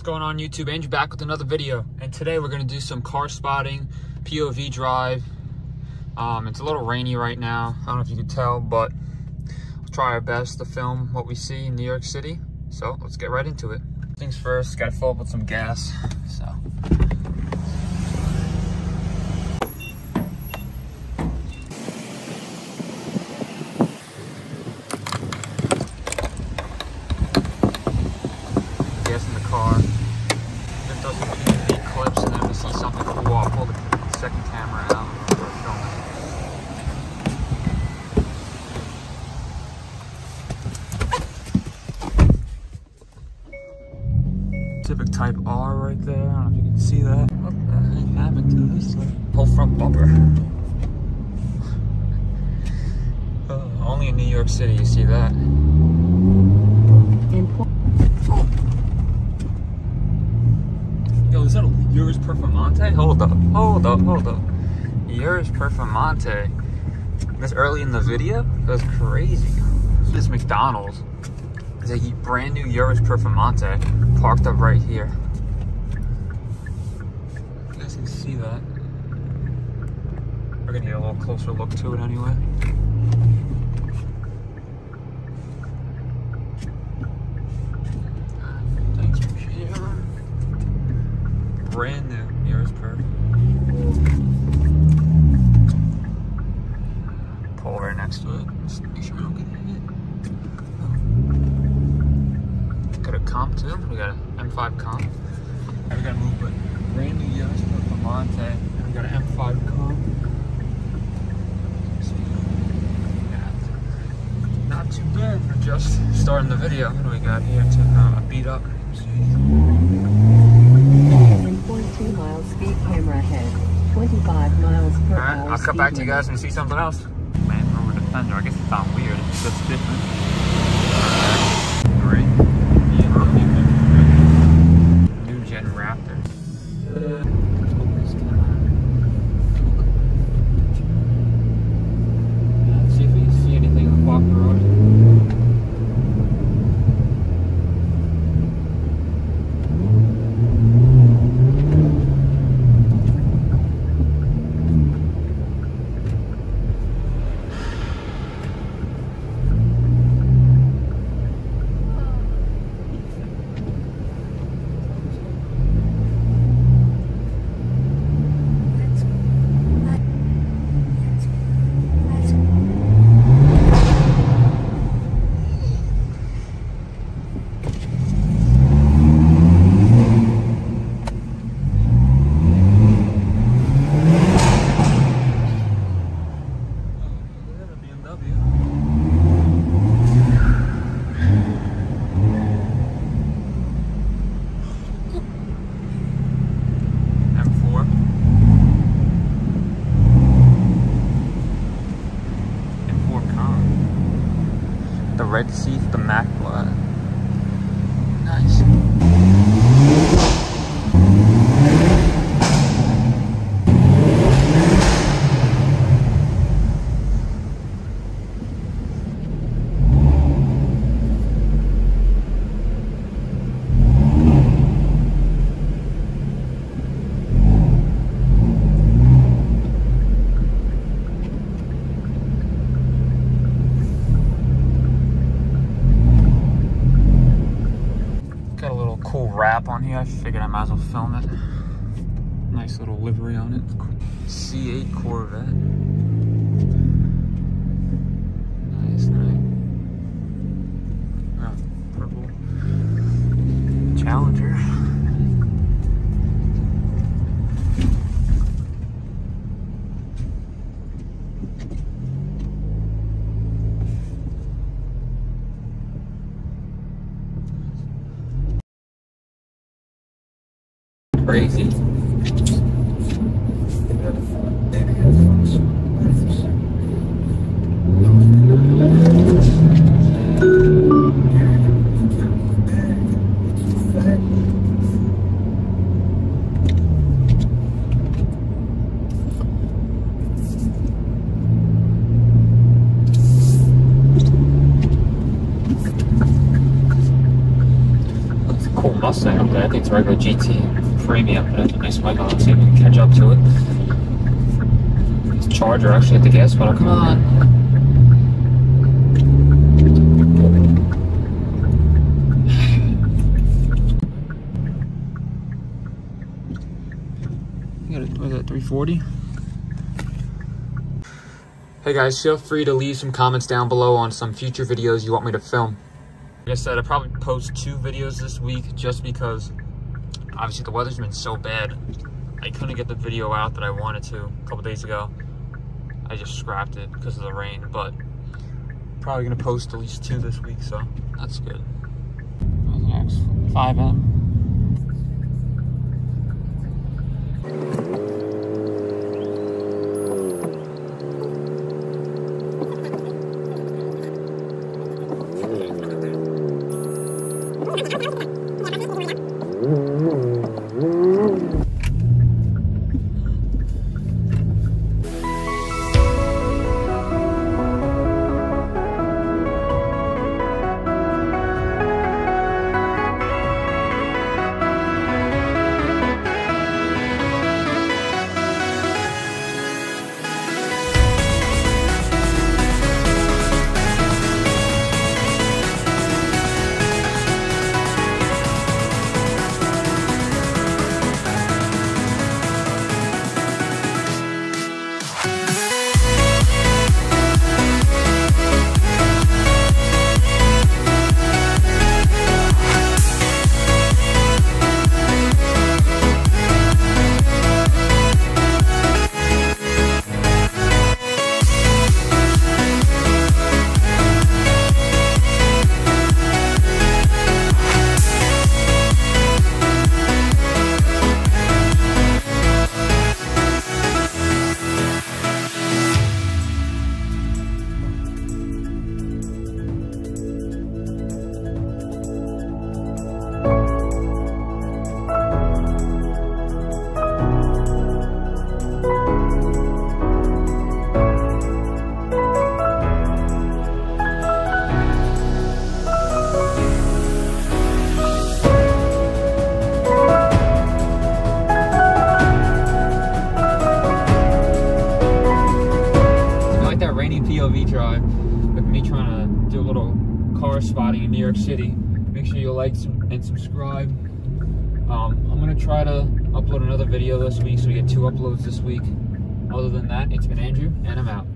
What's going on YouTube? Andrew back with another video, and today we're going to do some car spotting, POV drive. It's a little rainy right now, I don't know if you can tell, but we'll try our best to film what we see in New York City. So let's get right into it. Things first, gotta fill up with some gas. So gas in the car. Just throw some POV clips, and then we see something cool, I'll pull the second camera out and start filming. Civic Type R right there. I don't know if you can see that. What the heck happened to this thing? Whole front bumper. Only in New York City you see that. Yo, is that a Urus Performante? Hold up. Urus Performante. This early in the video? That was crazy. This McDonald's. There's a brand new Urus Performante parked up right here. You guys can see that. We're gonna get a little closer look to it anyway. Thanks for sharing. Brand new Urus Perf. Pull right next to it. Just make sure I don't get hit. Got a comp too. We got an M5 comp. We gotta move, but brand new Urus Performante. And we got an M5 comp. Not too bad for just starting the video. What do we got here to beat up? 10.2 miles speed camera ahead. 25 miles per hour. Alright, I'll cut back to you guys and see something else. Land Rover Defender. I guess it's not weird. It's just different. Great. New Gen Raptor. Let's open this camera. Let's see if we can see anything on Block Road. The red seat, the Mac blood. Nice. Cool wrap on here. I figured I might as well film it. Nice little livery on it. C8 Corvette. Nice, nice. Oh, purple Challenger. Crazy. Mustang up there. think it's regular GT premium, but it's a nice mic on. Let's see if we can catch up to it. It's charger actually at the gas pedal. Come on. What is that, 340? Hey guys, feel free to leave some comments down below on some future videos you want me to film. Like I said, I'll probably post 2 videos this week just because obviously the weather's been so bad. I couldn't get the video out that I wanted to a couple days ago. I just scrapped it because of the rain, but probably gonna post at least 2 this week, so that's good. What's next? 5M. POV drive with me trying to do a little car spotting in New York City. Make sure you like and subscribe. I'm gonna try to upload another video this week, so we get 2 uploads this week. Other than that, it's been Andrew, and I'm out.